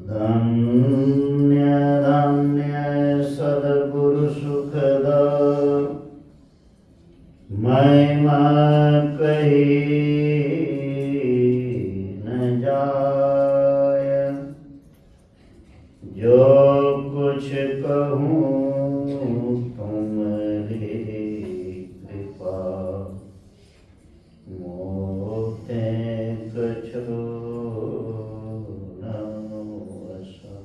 धन्य धन्य सद्गुरु सुखद महिमा कही न जाय। जो कुछ कहूँ तुम्हारी कृपा, मोते कछु न वसाय।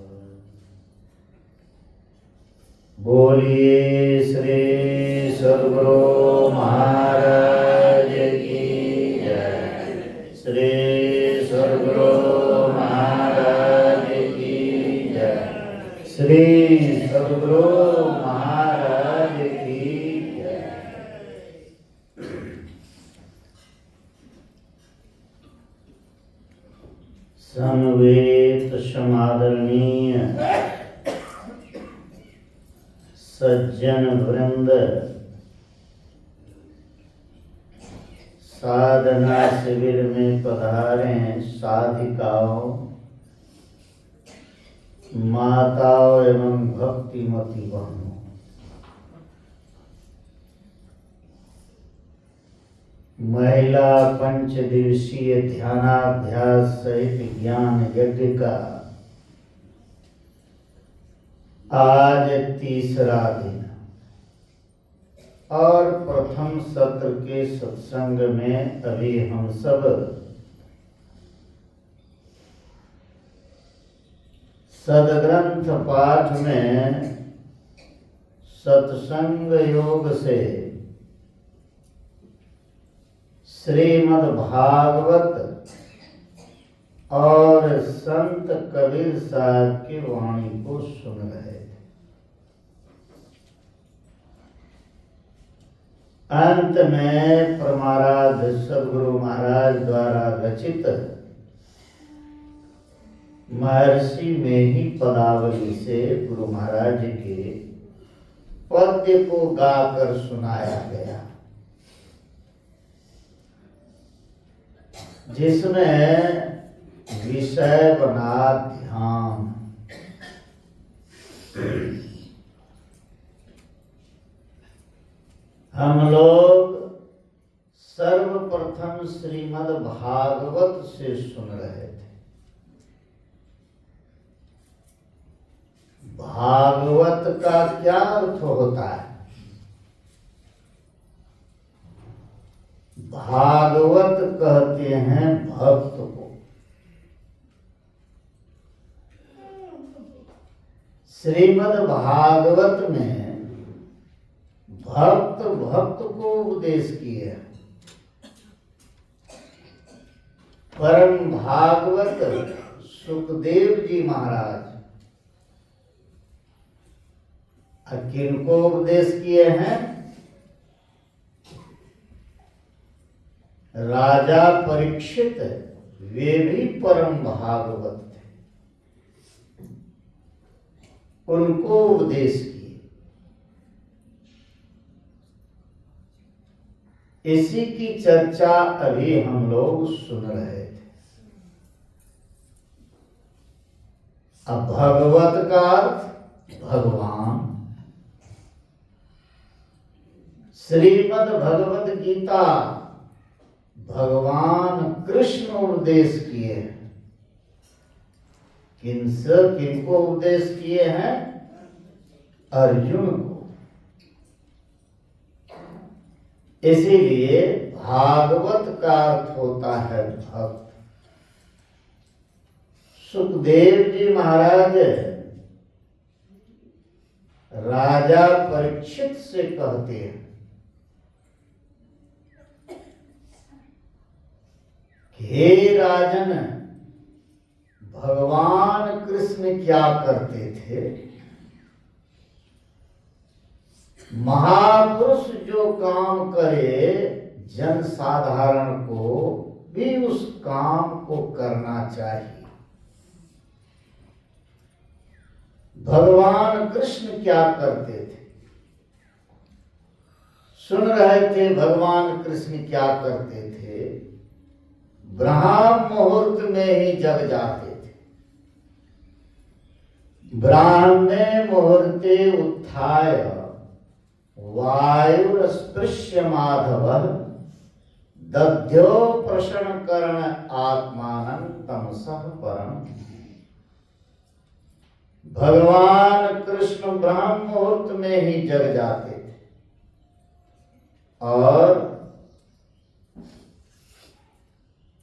बोलिए श्री सद्गुरु महाराज की जय। श्री सद्गुरु महाराज की जय। श्री सद्गुरु महाराज की जय। समवेत समादरणीय सज्जन वृंद, साधना शिविर में पधारे साधिकाओं, माताओं एवं भक्तिमती बहनों, महिला पंच दिवसीय ध्यानाभ्यास सहित ज्ञान यज्ञ का आज तीसरा दिन और प्रथम सत्र के सत्संग में अभी हम सब सदग्रंथ पाठ में सत्संग योग से श्रीमद् भागवत और संत कबीर साहब की वाणी को सुन रहे थे। अंत में परमाराध्य सद्गुरु महाराज द्वारा रचित महर्षि में ही पदावली से गुरु महाराज के पद्य को गाकर सुनाया गया, जिसमें विषय बना ध्यान। हम लोग सर्वप्रथम श्रीमद् भागवत से सुन रहे थे। भागवत का क्या अर्थ होता है? भागवत कहते हैं भक्त को। श्रीमद् भागवत में भक्त भक्त को उपदेश किए। परम भागवत सुखदेव जी महाराज किनको उपदेश किए हैं? राजा परीक्षित, वे भी परम भागवत थे, उनको उपदेश किए। इसी की चर्चा अभी हम लोग सुन रहे थे। अब भगवत का अर्थ भगवान। श्रीमद् भगवद गीता भगवान कृष्ण उपदेश किए हैं। किनको उपदेश किए हैं? अर्जुन को। इसीलिए भागवत का अर्थ होता है भक्त। सुखदेव जी महाराज राजा परीक्षित से कहते हैं, हे राजन, भगवान कृष्ण क्या करते थे? महापुरुष जो काम करे जन साधारण को भी उस काम को करना चाहिए। भगवान कृष्ण क्या करते थे? सुन रहे थे भगवान कृष्ण क्या करते थे। ब्राह्म मुहूर्त में ही जग जाते थे। ब्राह्मणे मुहूर्ते उत्थाय वायुरस्पृश्य माधवः दध्यो प्रशनकर्ण आत्मानं तमसः परम। भगवान कृष्ण ब्राह्म मुहूर्त में ही जग जाते थे और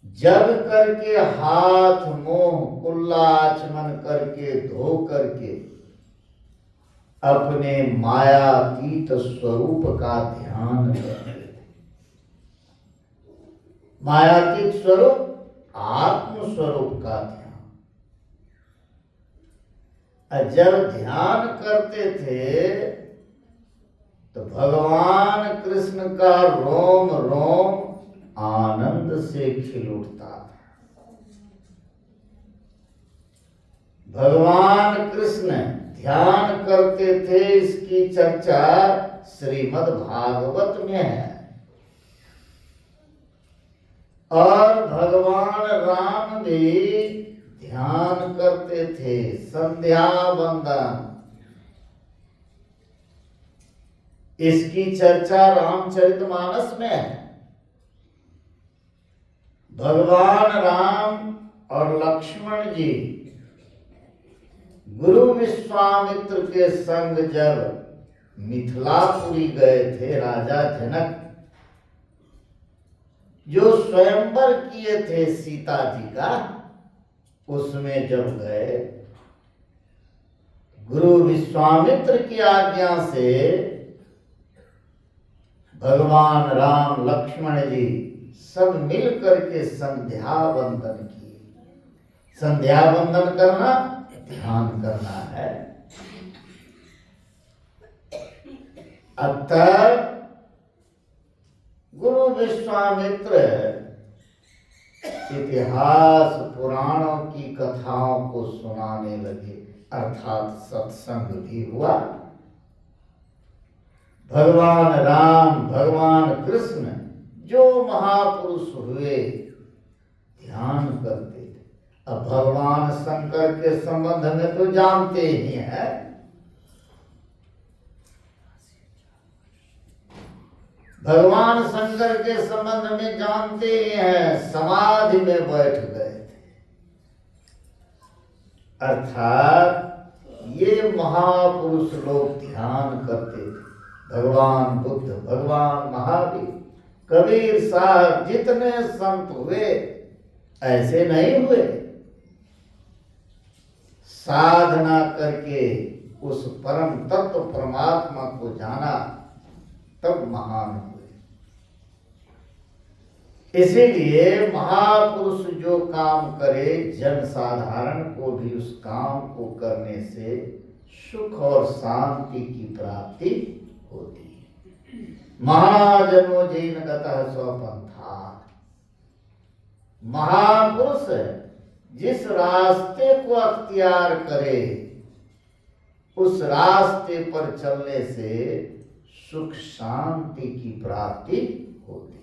जग करके हाथ मुंह कुल्ला आचमन करके धो करके अपने मायातीत स्वरूप का ध्यान करते थे। मायातीत स्वरूप आत्म स्वरूप का ध्यान। जब ध्यान करते थे तो भगवान कृष्ण का रोम रोम आनंद से खिल उठता था। भगवान कृष्ण ध्यान करते थे, इसकी चर्चा श्रीमद् भागवत में है। और भगवान राम भी ध्यान करते थे, संध्या वंदन, इसकी चर्चा रामचरितमानस में है। भगवान राम और लक्ष्मण जी गुरु विश्वामित्र के संग जब मिथिलापुरी गए थे, राजा जनक जो स्वयंवर किए थे सीता जी का, उसमें जब गए, गुरु विश्वामित्र की आज्ञा से भगवान राम लक्ष्मण जी सब मिल करके संध्या वंदन किए। संध्या वंदन करना ध्यान करना है। अतः गुरु विश्वामित्र इतिहास पुराणों की कथाओं को सुनाने लगे, अर्थात सत्संग भी हुआ। भगवान राम भगवान कृष्ण जो महापुरुष हुए ध्यान करते थे। अब भगवान शंकर के संबंध में तो जानते ही हैं। भगवान शंकर के संबंध में जानते ही हैं, समाधि में बैठ गए थे। अर्थात ये महापुरुष लोग ध्यान करते थे। भगवान बुद्ध, भगवान महावीर, कबीर साहब, जितने संत हुए ऐसे नहीं हुए। साधना करके उस परम तत्व परमात्मा को जाना, तब महान हुए। इसीलिए महापुरुष जो काम करे, जन साधारण को भी उस काम को करने से सुख और शांति की प्राप्ति होती है। महाजनो जैन गतः स्वपंथा। महापुरुष जिस रास्ते को अख्तियार करे, उस रास्ते पर चलने से सुख शांति की प्राप्ति होती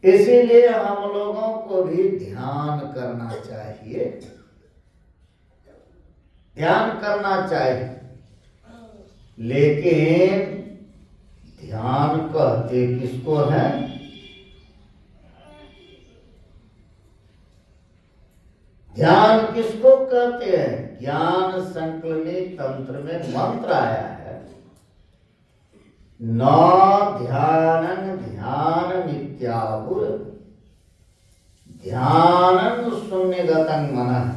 है। इसीलिए हम लोगों को भी ध्यान करना चाहिए। ध्यान करना चाहिए, लेकिन ध्यान कहते किसको है? ध्यान किसको कहते हैं? ज्ञान संकलनी तंत्र में मंत्र आया है, न ध्यानं ध्यानमित्याहुः ध्यानं शून्यगतं मनः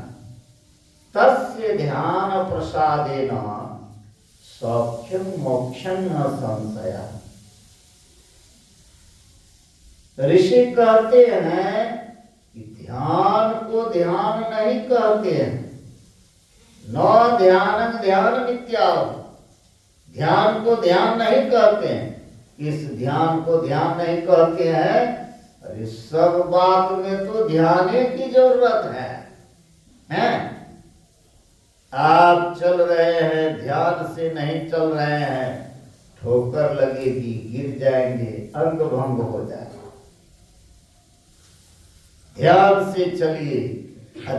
तस्य ध्यान प्रसादेन सौख्यं मोक्षं न संशयः। ऋषि कहते हैं कि ध्यान को ध्यान नहीं कहते हैं। न ध्यानं ध्यानमित्याहुः, ध्यान को ध्यान नहीं कहते हैं। इस ध्यान को ध्यान नहीं कहते हैं। अरे सब बात में तो ध्यान की जरूरत है, हैं? आप चल रहे हैं, ध्यान से नहीं चल रहे हैं ठोकर लगेगी, गिर जाएंगे, अंग भंग हो जाएगा। ध्यान से चलिए।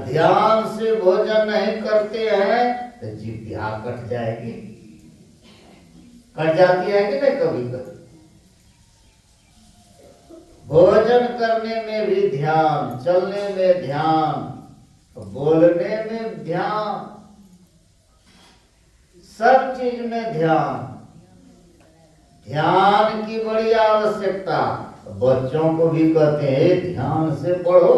ध्यान से भोजन नहीं करते हैं तो जिह्वा कट जाएगी। कट जाती है कि नहीं कभी कभी? भोजन करने में भी ध्यान, चलने में ध्यान, बोलने में ध्यान, सब चीज में ध्यान। ध्यान की बड़ी आवश्यकता। बच्चों को भी कहते हैं ध्यान से पढ़ो,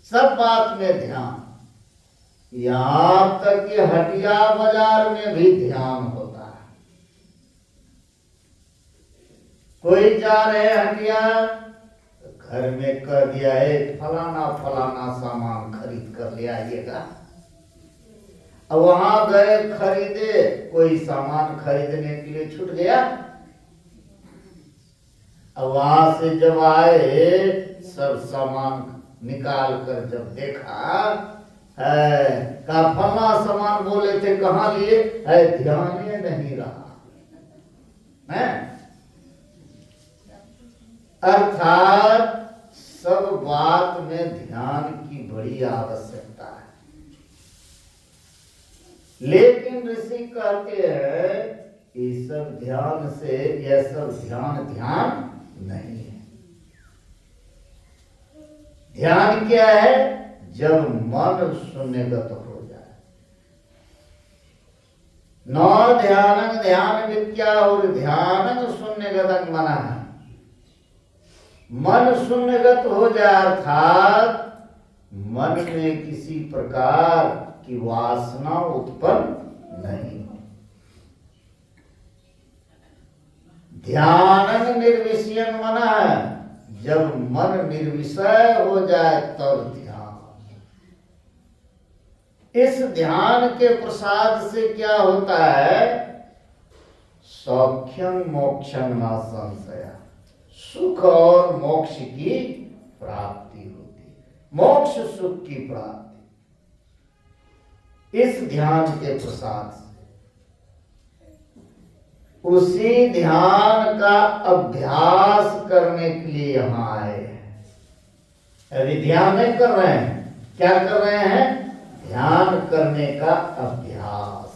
सब बात में ध्यान। यहां तक कि हटिया बाजार में भी ध्यान होता है। कोई जा रहे हटिया, घर में कह दिया है फलाना फलाना सामान खरीद कर ले आइएगा। अब वहां गए खरीदे, कोई सामान खरीदने के लिए छूट गया। अब वहां से जब आए, सब सामान निकाल कर जब देखा, है का फला सामान बोले थे कहाँ लिए, है ध्यान नहीं रहा है। अर्थात सब बात में ध्यान की बड़ी आवश्यकता है। लेकिन ऋषि कहते हैं ये सब ध्यान से, यह सब ध्यान नहीं है। ध्यान क्या है? जब मन शून्यगत हो जाए। न ध्यान ध्यान विद्या और ध्यान शून्यगत मना है। मन शून्यगत हो जाए अर्थात मन में किसी प्रकार की वासना उत्पन्न नहीं हो। ध्यान निर्विषय मना है। जब मन निर्विषय हो जाए तब ध्यान। इस ध्यान के प्रसाद से क्या होता है? सौख्यम मोक्षम न संशय, सुख और मोक्ष की प्राप्ति होती है। मोक्ष सुख की प्राप्ति इस ध्यान के प्रसाद से। उसी ध्यान का अभ्यास करने के लिए यहां आए हैं। अभी ध्यान नहीं कर रहे हैं, क्या कर रहे हैं? ध्यान करने का अभ्यास।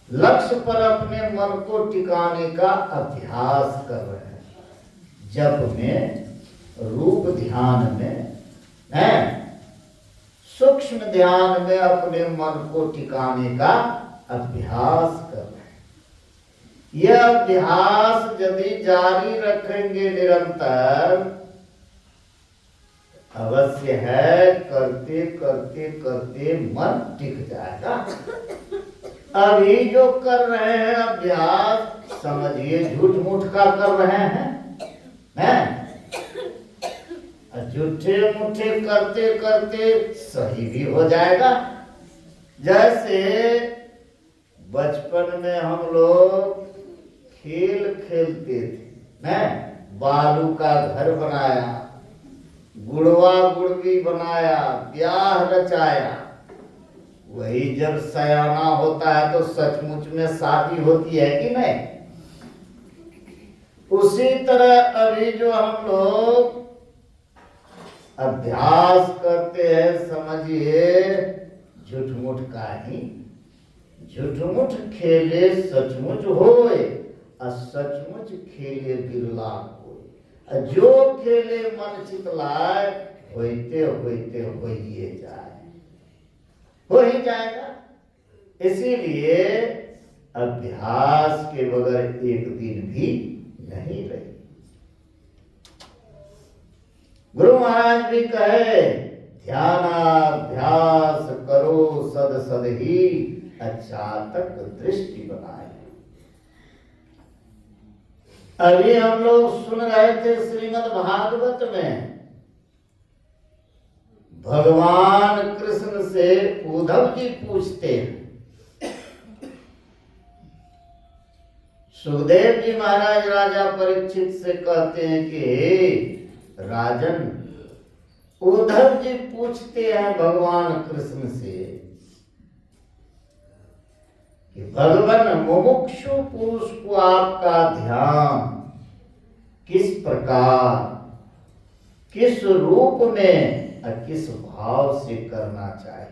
लक्ष्य पर अपने मन को टिकाने का अभ्यास कर रहे हैं। जप में, रूप ध्यान में, है सूक्ष्म ध्यान में अपने मन को टिकाने का अभ्यास कर रहे हैं। यह अभ्यास यदि जारी रखेंगे निरंतर, अवश्य है करते करते करते मन टिक जाएगा। अभी जो कर रहे हैं अभ्यास, समझिए झूठ मूठ का कर रहे हैं? झूठे मूठे करते करते सही भी हो जाएगा। जैसे बचपन में हम लोग खेल खेलते थे, बालू का घर बनाया, गुड़वा गुड़वी बनाया, ब्याह रचाया। वही जब सयाना होता है तो सचमुच में शादी होती है कि नहीं? उसी तरह अभी जो हम लोग अभ्यास करते हैं, समझिए झूठमुठ का ही। झूठमुठ खेले सचमुच होए, और सचमुच खेले बिरला होए। जो खेले मन चितलाए, होते होते होइए जाए, हो ही जाएगा। इसीलिए अभ्यास के बगैर एक दिन भी नहीं रही। गुरु महाराज भी कहे ध्यानाभ्यास करो सद सद ही, अच्छा तक दृष्टि बनाए। अभी हम लोग सुन रहे थे श्रीमद् भागवत में, भगवान कृष्ण से उद्धव जी पूछते हैं। सुखदेव जी महाराज राजा परीक्षित से कहते हैं कि राजन, उद्धव जी पूछते हैं भगवान कृष्ण से कि भगवान मुमुक्षु पुरुष को आपका ध्यान किस प्रकार, किस रूप में और किस भाव से करना चाहिए।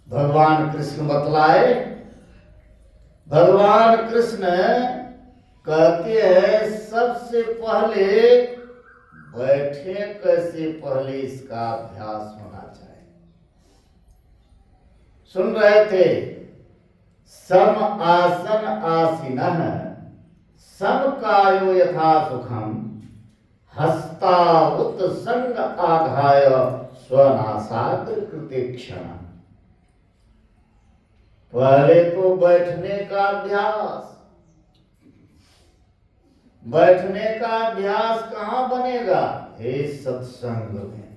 भगवान कृष्ण बतलाए। भगवान कृष्ण कहते हैं सबसे पहले बैठे कैसे पहले इसका अभ्यास होना चाहिए। सुन रहे थे, सम आसन आसीनः सम कायो यथा सुखम हस्तावुत संग आघाय स्वनासाग्र कृतेक्षण। पहले तो बैठने का अभ्यास। बैठने का अभ्यास कहाँ बनेगा? हे सत्संग में।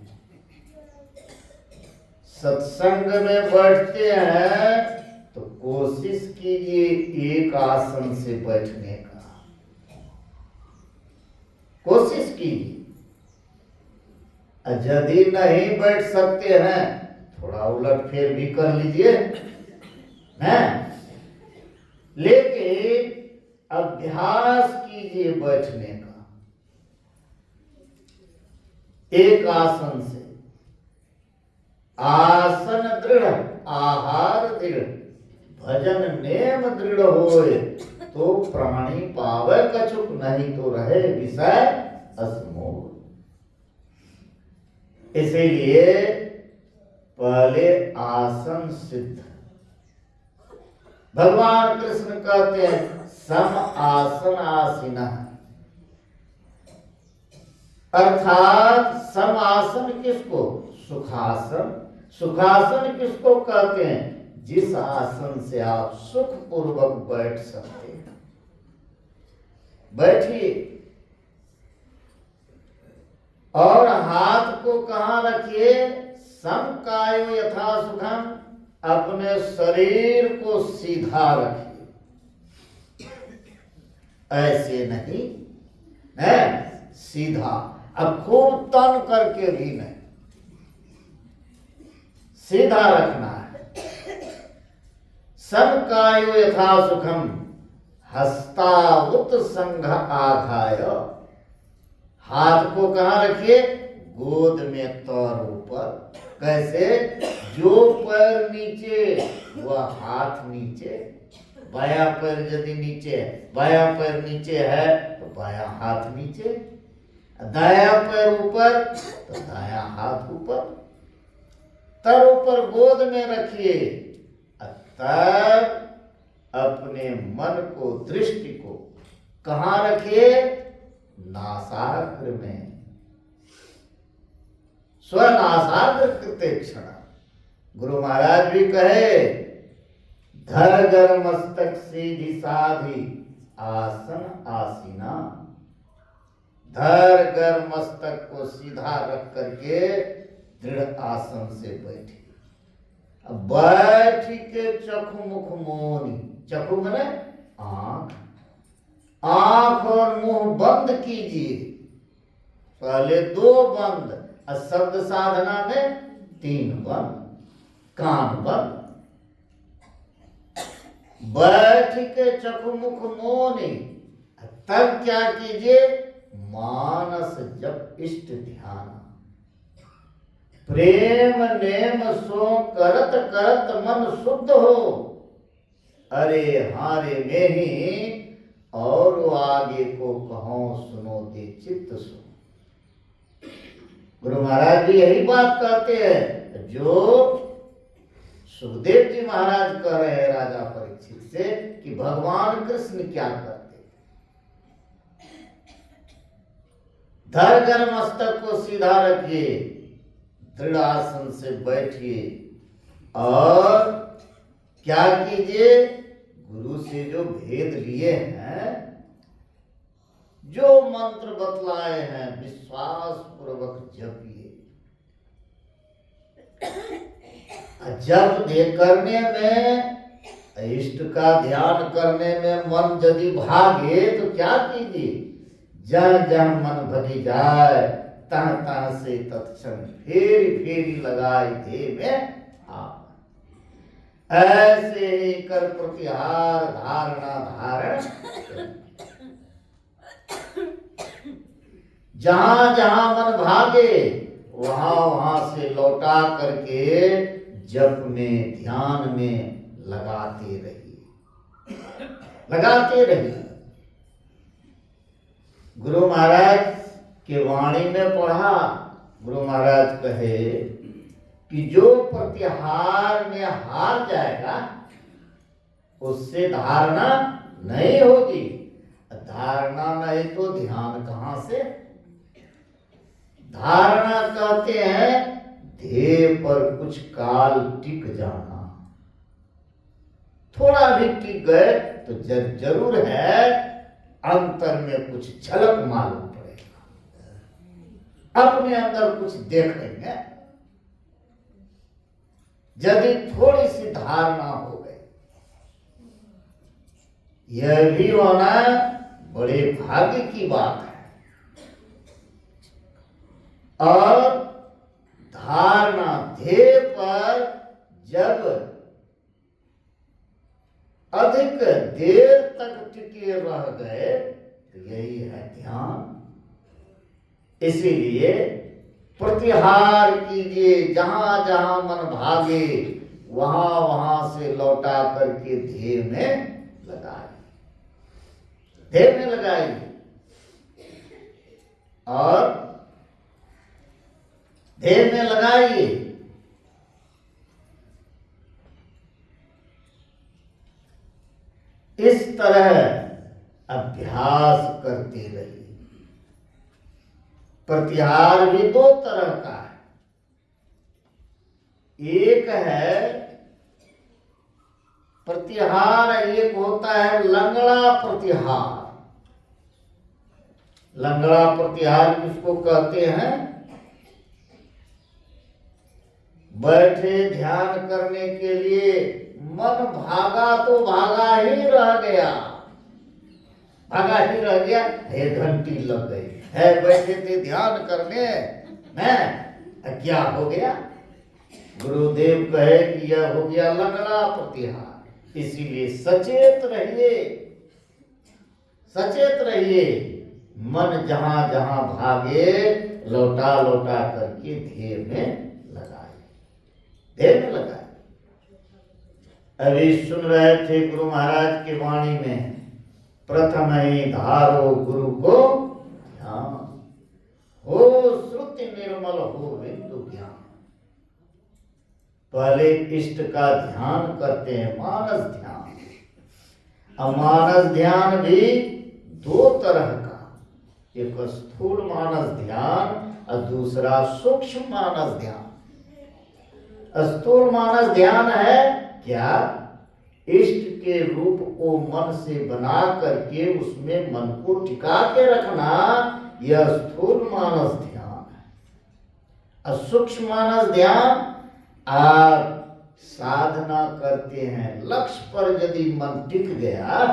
सत्संग में बैठते हैं तो कोशिश कीजिए एक आसन से बैठने का, कोशिश कीजिए। यदि नहीं बैठ सकते हैं थोड़ा उलट फेर भी कर लीजिए, हैं? लेकिन अभ्यास कीजिए बैठने का एक आसन से। आसन दृढ़ आहार दृढ़ भजन नेम दृढ़ होए तो प्राणी पावे कछुक, नहीं तो रहे विषय असमोल। इसीलिए पहले आसन सिद्ध। भगवान कृष्ण कहते हैं सम आसन आसीनः, अर्थात सम आसन किसको? सुखासन। सुखासन किसको कहते हैं? जिस आसन से आप सुख पूर्वक बैठ सकते हैं, बैठिए। और हाथ को कहाँ रखिए? सम कायो यथा सुखम, अपने शरीर को सीधा रखिए, ऐसे नहीं है, सीधा। अब खूब तन करके भी नहीं, सीधा रखना है। सम कायो यथा सुखम हस्तावुत संघ आघाय। हाथ को कहाँ रखिए? गोद में तौर ऊपर। कैसे? जो पैर नीचे वह हाथ नीचे। बायां पैर यदि नीचे है, बायां पैर नीचे है तो बायां हाथ नीचे, दायां पैर ऊपर तो दायां हाथ ऊपर। तर ऊपर गोद में रखिए, तब अपने मन को, दृष्टि को कहाँ रखिए? नासाग्र में। स्वनासाग्र कृतेक्षण। गुरु महाराज भी कहे धर गर मस्तक सीधी साधी आसन आसीना। धर गर मस्तक को सीधा रख करके दृढ़ आसन से बैठे। अब बैठ के चखु मुख मोनी। चखु मने आंख। आंख और मुंह बंद कीजिए। पहले 2 बंद, शब्द साधना में 3 बंद। कान बंद। बैठ के चखु मुख मोनी। तब क्या कीजिए? मानस जप इष्ट ध्यान। प्रेम नेम सो करत करत मन शुद्ध हो। अरे हारे में ही और आगे को कहो सुनो दे चित्त सुनो। गुरु महाराज भी यही बात कहते हैं जो सुखदेव जी महाराज कह रहे हैं राजा परीक्षित से कि भगवान कृष्ण क्या करते। धर कर मस्तक को सीधा रखिए, दृढ़ आसन से बैठिए और क्या कीजिए? गुरु से जो भेद लिए हैं, जो मंत्र बतलाए हैं, विश्वास पूर्वक जपिए। जप दे करने में, इष्ट का ध्यान करने में मन यदि भागे तो क्या कीजिए? जहाँ जहाँ मन भगी जाए तहाँ तहाँ से तत्क्षण फेरी फेरी लगाई दे में आप। ऐसे ही कर प्रतिहार धारणा धारण। जहां जहां मन भागे वहां वहां से लौटा करके जप में ध्यान में लगाते रहिए, लगाते रहिए। गुरु महाराज के वाणी में पढ़ा, गुरु महाराज कहे कि जो प्रतिहार में हार जाएगा उससे धारणा नहीं होगी। धारणा नहीं तो ध्यान कहां से? धारणा कहते हैं ध्येय पर कुछ काल टिक जाना। थोड़ा भी टिक गए तो जरूर है अंतर में कुछ झलक मालूम पड़ेगा, अपने अंदर कुछ देखेंगे। यदि थोड़ी सी धारणा हो गई, यह भी होना बड़े भाग्य की बात है। और धारणा ध्येय पर जब अधिक देर तक टिके रह गए तो यही है ध्यान। इसीलिए प्रतिहार कीजिए, जहां जहां मन भागे वहां वहां से लौटा करके ध्येय में लगाइए, ध्येय में लगाइए। और ध्येय में लगाइए। इस तरह अभ्यास करते रहिए। प्रतिहार भी दो तरह का है। एक है प्रतिहार, एक होता है लंगड़ा प्रतिहार। लंगड़ा प्रतिहार किसको कहते हैं? बैठे ध्यान करने के लिए मन भागा तो भागा ही रह गया, भागा ही रह गया। 1 घंटी लग गई है, बैठे थे ध्यान करने में, क्या हो गया? गुरुदेव कहे कि यह हो गया लंगड़ा प्रतिहार। इसीलिए सचेत रहिए, सचेत रहिए। मन जहां जहां भागे लौटा लौटा करके ध्येय में लगाए, ध्येय में लगाए। अभी सुन रहे थे गुरु महाराज की वाणी में, प्रथम ही धारो गुरु को ध्यान, हो श्रुति निर्मल हो बिंदु ज्ञान। पहले इष्ट का ध्यान करते हैं, मानस ध्यान। अब मानस ध्यान भी 2 तरह का, एक स्थूल मानस ध्यान और दूसरा सूक्ष्म मानस ध्यान। स्थूल मानस ध्यान है क्या? इष्ट के रूप को मन से बना करके उसमें मन को टिका के रखना, यह स्थूल मानस ध्यान है। और सूक्ष्म मानस ध्यान आप साधना करते हैं, लक्ष्य पर यदि मन टिक गया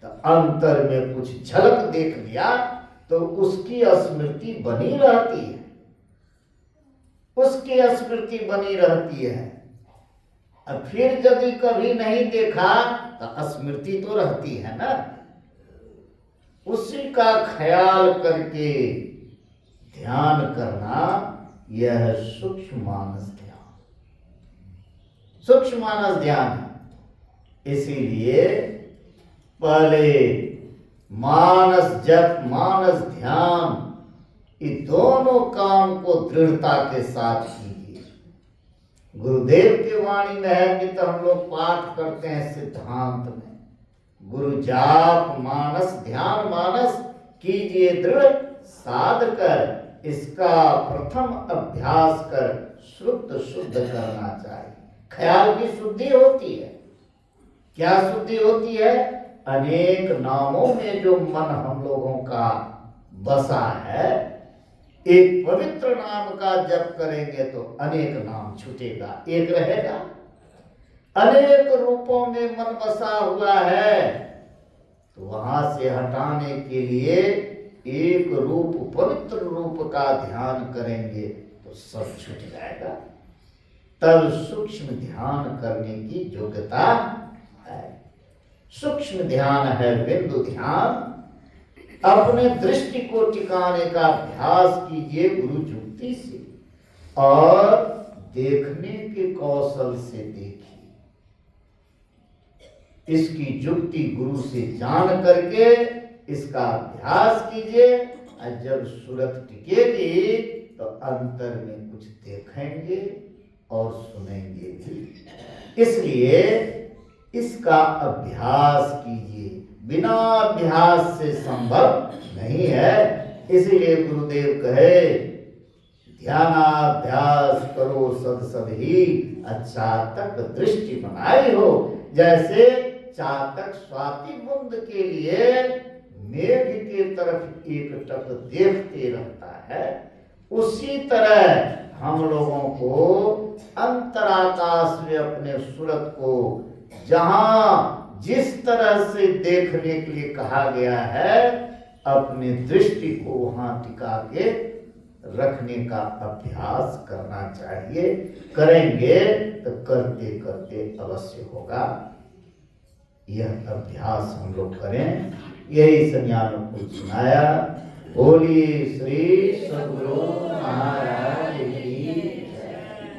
तो अंतर में कुछ झलक देख लिया तो उसकी स्मृति बनी रहती है, उसकी स्मृति बनी रहती है। अब फिर यदि कभी नहीं देखा तो स्मृति तो रहती है ना, उसी का ख्याल करके ध्यान करना, यह सूक्ष्म मानस ध्यान, सूक्ष्म मानस ध्यान। इसीलिए पहले मानस जप, मानस ध्यान, ये दोनों काम को दृढ़ता के साथ कीजिए। गुरुदेव के वाणी में है कि तो हम लोग पाठ करते हैं सिद्धांत में, गुरु जाप मानस ध्यान मानस कीजिए दृढ़ साध कर, इसका प्रथम अभ्यास कर शुद्ध शुद्ध करना चाहिए। ख्याल की शुद्धि होती है। क्या शुद्धि होती है? अनेक नामों में जो मन हम लोगों का बसा है, एक पवित्र नाम का जप करेंगे तो अनेक नाम छूटेगा, एक रहेगा। अनेक रूपों में मन बसा हुआ है तो वहां से हटाने के लिए एक रूप, पवित्र रूप का ध्यान करेंगे तो सब छूट जाएगा। तब सूक्ष्म ध्यान करने की योग्यता है। सूक्ष्म ध्यान है बिंदु ध्यान। अपने दृष्टि को टिकाने का अभ्यास कीजिए गुरु जुक्ति से और देखने के कौशल से देखिए। इसकी युक्ति गुरु से जान करके इसका अभ्यास कीजिए और जब सूरत टिकेगी तो अंतर में कुछ देखेंगे और सुनेंगे भी। इसलिए इसका अभ्यास कीजिए, बिना अभ्यास से संभव नहीं है। इसीलिए गुरुदेव कहे ध्यानाभ्यास करो सद सद ही, चातक दृष्टि बनाई हो। जैसे चातक स्वाति बुंद के लिए मेघ के तरफ एक टक देखते रहता है, उसी तरह हम लोगों को अंतराकाश में अपने सूरत को जहां जिस तरह से देखने के लिए कहा गया है, अपने दृष्टि को वहां टिका के रखने का अभ्यास करना चाहिए। करेंगे तो करते करते अवश्य होगा। यह अभ्यास हम लोग करें, यही संज्ञानों को सुनाया। बोलिए श्री सद्गुरु महाराज की